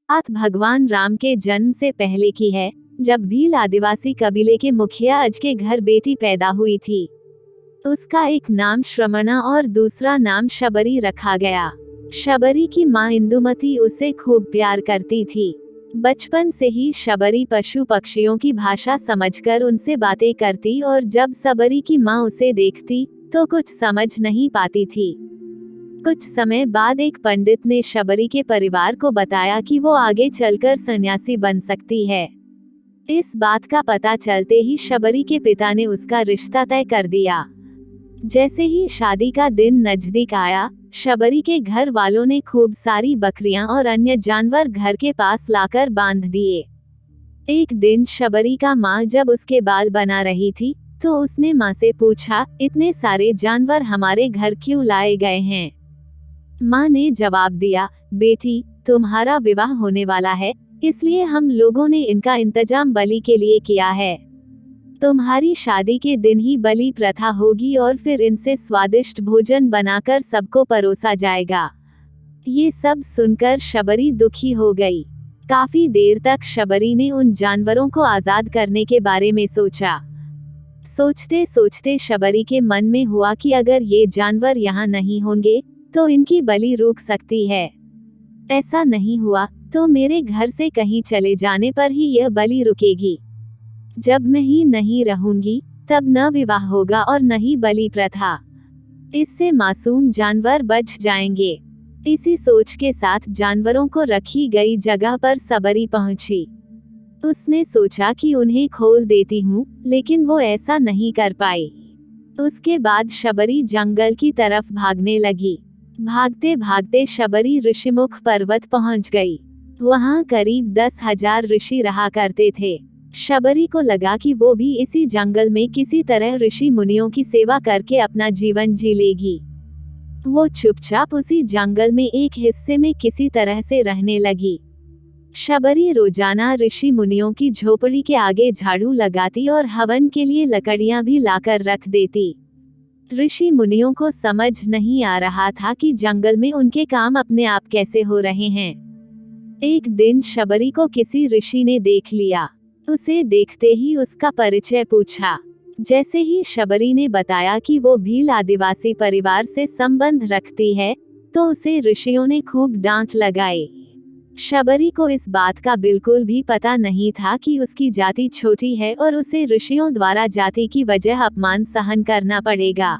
बात भगवान राम के जन्म से पहले की है, जब भील आदिवासी कबीले के मुखिया अज के घर बेटी पैदा हुई थी। उसका एक नाम श्रमणा और दूसरा नाम शबरी रखा गया। शबरी की मां इंदुमती उसे खूब प्यार करती थी। बचपन से ही शबरी पशु पक्षियों की भाषा समझकर उनसे बातें करती और जब शबरी की मां उसे देखती तो कुछ समझ नहीं पाती थी। कुछ समय बाद एक पंडित ने शबरी के परिवार को बताया कि वो आगे चलकर सन्यासी बन सकती है। इस बात का पता चलते ही शबरी के पिता ने उसका रिश्ता तय कर दिया। जैसे ही शादी का दिन नजदीक आया, शबरी के घर वालों ने खूब सारी बकरियां और अन्य जानवर घर के पास लाकर बांध दिए। एक दिन शबरी का माँ जब उसके बाल बना रही थी तो उसने माँ से पूछा, इतने सारे जानवर हमारे घर क्यों लाए गए हैं? माँ ने जवाब दिया, बेटी, तुम्हारा विवाह होने वाला है, इसलिए हम लोगों ने इनका इंतजाम बलि के लिए किया है। तुम्हारी शादी के दिन ही बलि प्रथा होगी और फिर इनसे स्वादिष्ट भोजन बनाकर सबको परोसा जाएगा। ये सब सुनकर शबरी दुखी हो गई। काफी देर तक शबरी ने उन जानवरों को आजाद करने के बारे में सोचा। सोचते सोचते शबरी के मन में हुआ कि अगर ये जानवर यहाँ नहीं होंगे तो इनकी बलि रुक सकती है। ऐसा नहीं हुआ तो मेरे घर से कहीं चले जाने पर ही यह बलि रुकेगी। जब मैं ही नहीं रहूंगी तब न विवाह होगा और न ही बलि प्रथा। इससे मासूम जानवर बच जाएंगे। इसी सोच के साथ जानवरों को रखी गई जगह पर शबरी पहुंची। उसने सोचा कि उन्हें खोल देती हूँ, लेकिन वो ऐसा नहीं कर पाई। उसके बाद शबरी जंगल की तरफ भागने लगी। भागते भागते शबरी ऋषिमुख पर्वत पहुंच गई। वहां करीब 10,000 ऋषि रहा करते थे। शबरी को लगा कि वो भी इसी जंगल में किसी तरह ऋषि मुनियों की सेवा करके अपना जीवन जी लेगी। वो चुपचाप उसी जंगल में एक हिस्से में किसी तरह से रहने लगी। शबरी रोजाना ऋषि मुनियों की झोपड़ी के आगे झाड़ू लगाती और हवन के लिए लकड़ियां भी लाकर रख देती। ऋषि मुनियों को समझ नहीं आ रहा था कि जंगल में उनके काम अपने आप कैसे हो रहे हैं। एक दिन शबरी को किसी ऋषि ने देख लिया। उसे देखते ही उसका परिचय पूछा। जैसे ही शबरी ने बताया कि वो भील आदिवासी परिवार से संबंध रखती है, तो उसे ऋषियों ने खूब डांट लगाई। शबरी को इस बात का बिल्कुल भी पता नहीं था कि उसकी जाति छोटी है और उसे ऋषियों द्वारा जाति की वजह अपमान सहन करना पड़ेगा।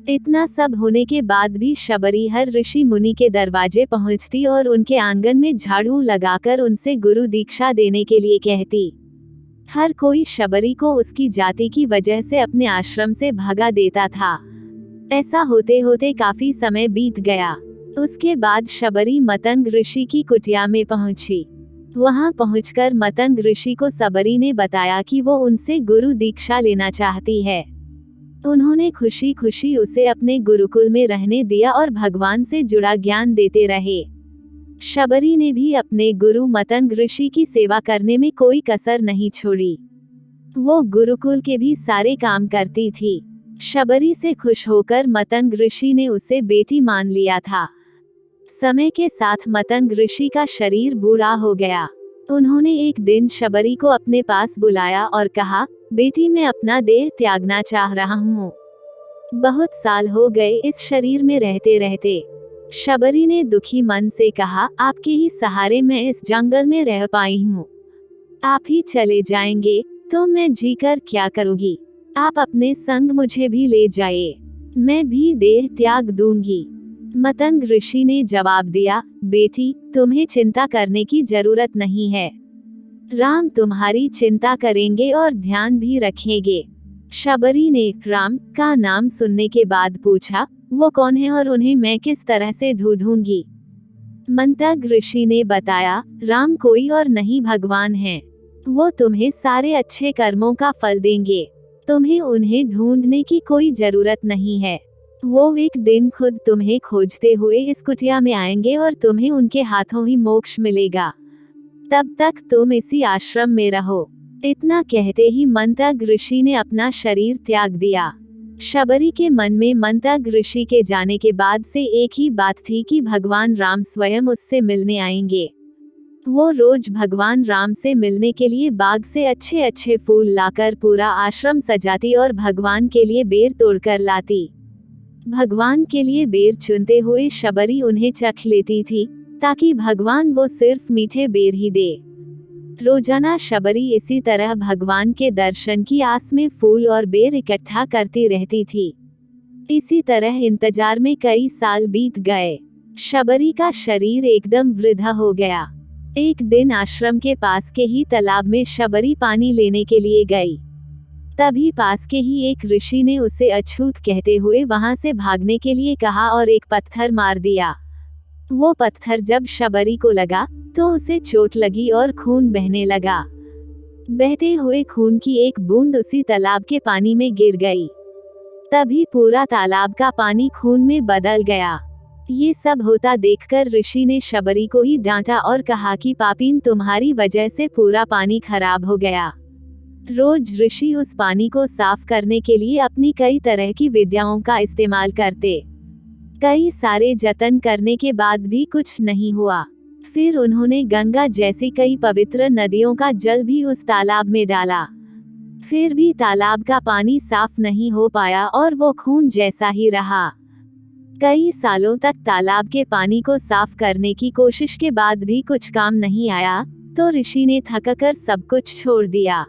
इतना सब होने के बाद भी शबरी हर ऋषि मुनि के दरवाजे पहुंचती और उनके आंगन में झाड़ू लगाकर उनसे गुरु दीक्षा देने के लिए कहती। हर कोई शबरी को उसकी जाति की वजह से अपने आश्रम से भगा देता था। ऐसा होते होते काफी समय बीत गया। उसके बाद शबरी मतंग ऋषि की कुटिया में पहुंची। वहां पहुंचकर मतंग ऋषि को शबरी ने बताया कि वो उनसे गुरु दीक्षा लेना चाहती है। उन्होंने खुशी खुशी उसे अपने गुरुकुल में रहने दिया और भगवान से जुड़ा ज्ञान देते रहे। शबरी ने भी अपने गुरु मतंग ऋषि की सेवा करने में कोई कसर नहीं छोड़ी। वो गुरुकुल के भी सारे काम करती थी। शबरी से खुश होकर मतंग ऋषि ने उसे बेटी मान लिया था। समय के साथ मतंग ऋषि का शरीर बूढ़ा हो गया। उन्होंने एक दिन शबरी को अपने पास बुलाया और कहा, बेटी, मैं अपना देह त्यागना चाह रहा हूँ। बहुत साल हो गए इस शरीर में रहते रहते। शबरी ने दुखी मन से कहा, आपके ही सहारे मैं इस जंगल में रह पाई हूँ। आप ही चले जाएंगे तो मैं जीकर क्या करूँगी? आप अपने संग मुझे भी ले जाइए, मैं भी देह त्याग दूंगी। मतंग ऋषि ने जवाब दिया, बेटी, तुम्हें चिंता करने की जरूरत नहीं है। राम तुम्हारी चिंता करेंगे और ध्यान भी रखेंगे। शबरी ने राम का नाम सुनने के बाद पूछा, वो कौन है और उन्हें मैं किस तरह से ढूंढूंगी? मतंग ऋषि ने बताया, राम कोई और नहीं भगवान हैं। वो तुम्हें सारे अच्छे कर्मों का फल देंगे। तुम्हें उन्हें ढूंढने की कोई जरूरत नहीं है। वो एक दिन खुद तुम्हें खोजते हुए इस कुटिया में आएंगे और तुम्हें उनके हाथों ही मोक्ष मिलेगा। तब तक तुम इसी आश्रम में रहो। इतना कहते ही मतंग ऋषि ने अपना शरीर त्याग दिया। शबरी के मन में मतंग ऋषि के जाने के बाद से एक ही बात थी कि भगवान राम स्वयं उससे मिलने आएंगे। वो रोज भगवान राम से मिलने के लिए बाग से अच्छे अच्छे फूल लाकर पूरा आश्रम सजाती और भगवान के लिए बेर तोड़कर लाती। भगवान के लिए बेर चुनते हुए शबरी उन्हें चख लेती थी, ताकि भगवान वो सिर्फ मीठे बेर ही दे। रोजाना शबरी इसी तरह भगवान के दर्शन की आस में फूल और बेर इकट्ठा करती रहती थी। इसी तरह इंतजार में कई साल बीत गए। शबरी का शरीर एकदम वृद्ध हो गया। एक दिन आश्रम के पास के ही तालाब में शबरी पानी लेने के लिए गई। तभी पास के ही एक ऋषि ने उसे अछूत कहते हुए वहां से भागने के लिए कहा और एक पत्थर मार दिया। वो पत्थर जब शबरी को लगा तो उसे चोट लगी और खून बहने लगा। बहते हुए खून की एक बूंद उसी तालाब के पानी में गिर गई। तभी पूरा तालाब का पानी खून में बदल गया। ये सब होता देखकर ऋषि ने शबरी को ही डांटा और कहा कि पापीन, तुम्हारी वजह से पूरा पानी खराब हो गया। रोज ऋषि उस पानी को साफ करने के लिए अपनी कई तरह की विद्याओं का इस्तेमाल करते। कई सारे जतन करने के बाद भी कुछ नहीं हुआ। फिर उन्होंने गंगा जैसी कई पवित्र नदियों का जल भी उस तालाब में डाला। फिर भी तालाब का पानी साफ नहीं हो पाया और वो खून जैसा ही रहा। कई सालों तक तालाब के पानी को साफ करने की कोशिश के बाद भी कुछ काम नहीं आया, तो ऋषि ने थककर सब कुछ छोड़ दिया।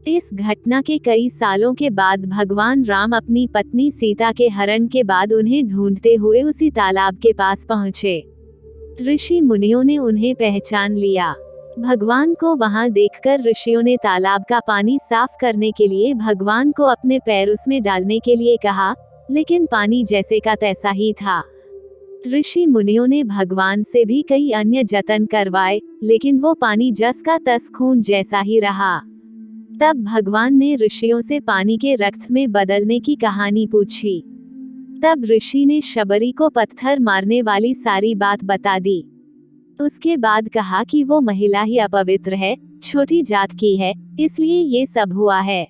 इस घटना के कई सालों के बाद भगवान राम अपनी पत्नी सीता के हरण के बाद उन्हें ढूंढते हुए उसी तालाब के पास पहुंचे। ऋषि मुनियों ने उन्हें पहचान लिया। भगवान को वहां देखकर ऋषियों ने तालाब का पानी साफ करने के लिए भगवान को अपने पैर उसमें डालने के लिए कहा, लेकिन पानी जैसे का तैसा ही था। ऋषि मुनियों ने भगवान से भी कई अन्य जतन करवाए, लेकिन वो पानी जस का तस खून जैसा ही रहा। तब भगवान ने ऋषियों से पानी के रक्त में बदलने की कहानी पूछी। तब ऋषि ने शबरी को पत्थर मारने वाली सारी बात बता दी। उसके बाद कहा कि वो महिला ही अपवित्र है, छोटी जात की है, इसलिए ये सब हुआ है।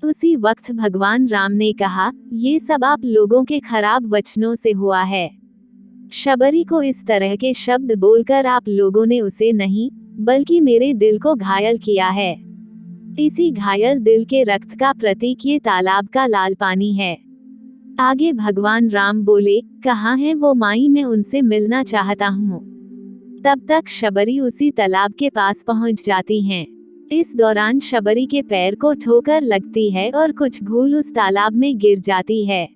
उसी वक्त भगवान राम ने कहा, ये सब आप लोगों के खराब वचनों से हुआ है। शबरी को इस तरह के शब्द बोलकर आप लोगों ने उसे नहीं, बल्कि मेरे दिल को घायल किया है। इसी घायल दिल के रक्त का प्रतीक ये तालाब का लाल पानी है। आगे भगवान राम बोले, कहाँ है वो माई, मैं उनसे मिलना चाहता हूँ। तब तक शबरी उसी तालाब के पास पहुँच जाती हैं। इस दौरान शबरी के पैर को ठोकर लगती है और कुछ धूल उस तालाब में गिर जाती है।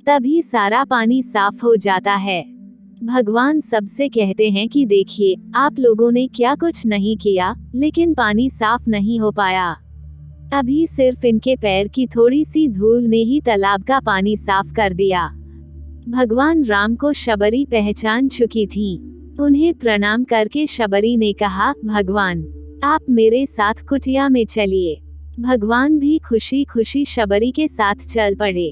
तभी सारा पानी साफ हो जाता है। भगवान सबसे कहते हैं कि देखिए, आप लोगों ने क्या कुछ नहीं किया, लेकिन पानी साफ नहीं हो पाया। अभी सिर्फ इनके पैर की थोड़ी सी धूल ने ही तालाब का पानी साफ कर दिया। भगवान राम को शबरी पहचान चुकी थी। उन्हें प्रणाम करके शबरी ने कहा, भगवान, आप मेरे साथ कुटिया में चलिए। भगवान भी खुशी खुशी शबरी के साथ चल पड़े।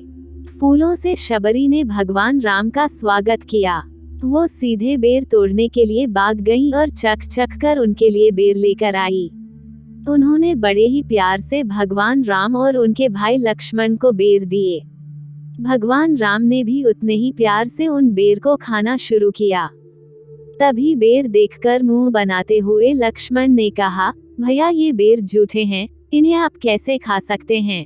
फूलों से शबरी ने भगवान राम का स्वागत किया। वो सीधे बेर तोड़ने के लिए बाग गईं और चख चख कर उनके लिए बेर लेकर आई। उन्होंने बड़े ही प्यार से भगवान राम और उनके भाई लक्ष्मण को बेर दिए। भगवान राम ने भी उतने ही प्यार से उन बेर को खाना शुरू किया। तभी बेर देखकर मुंह बनाते हुए लक्ष्मण ने कहा, भैया ये बेर जूठे हैं, इन्हें आप कैसे खा सकते हैं?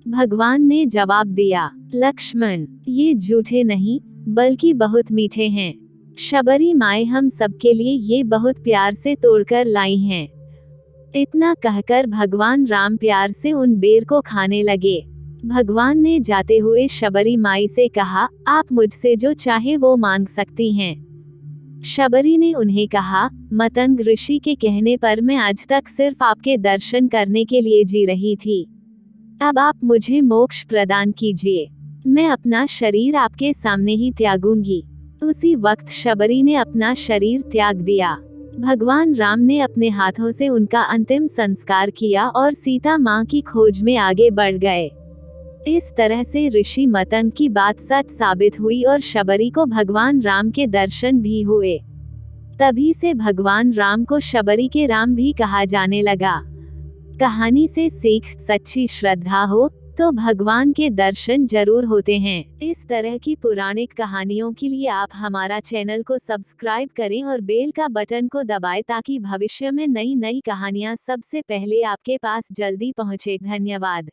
भगवान ने जवाब दिया, लक्ष्मण, ये जूठे नहीं बल्कि बहुत मीठे हैं। शबरी माए हम सबके लिए ये बहुत प्यार से तोड़कर लाई हैं। इतना कहकर भगवान राम प्यार से उन बेर को खाने लगे। भगवान ने जाते हुए शबरी माई से कहा, आप मुझसे जो चाहे वो मांग सकती हैं। शबरी ने उन्हें कहा, मतंग ऋषि के कहने पर मैं आज तक सिर्फ आपके दर्शन करने के लिए जी रही थी। अब आप मुझे मोक्ष प्रदान कीजिए। मैं अपना शरीर आपके सामने ही त्यागूंगी। उसी वक्त शबरी ने अपना शरीर त्याग दिया। भगवान राम ने अपने हाथों से उनका अंतिम संस्कार किया और सीता माँ की खोज में आगे बढ़ गए। इस तरह से ऋषि मतंग की बात सच साबित हुई और शबरी को भगवान राम के दर्शन भी हुए। तभी से भगवान राम को शबरी के राम भी कहा जाने लगा। कहानी से सीख, सच्ची श्रद्धा हो तो भगवान के दर्शन जरूर होते हैं। इस तरह की पौराणिक कहानियों के लिए आप हमारा चैनल को सब्सक्राइब करें और बेल का बटन को दबाएं ताकि भविष्य में नई नई कहानियां सबसे पहले आपके पास जल्दी पहुंचे। धन्यवाद।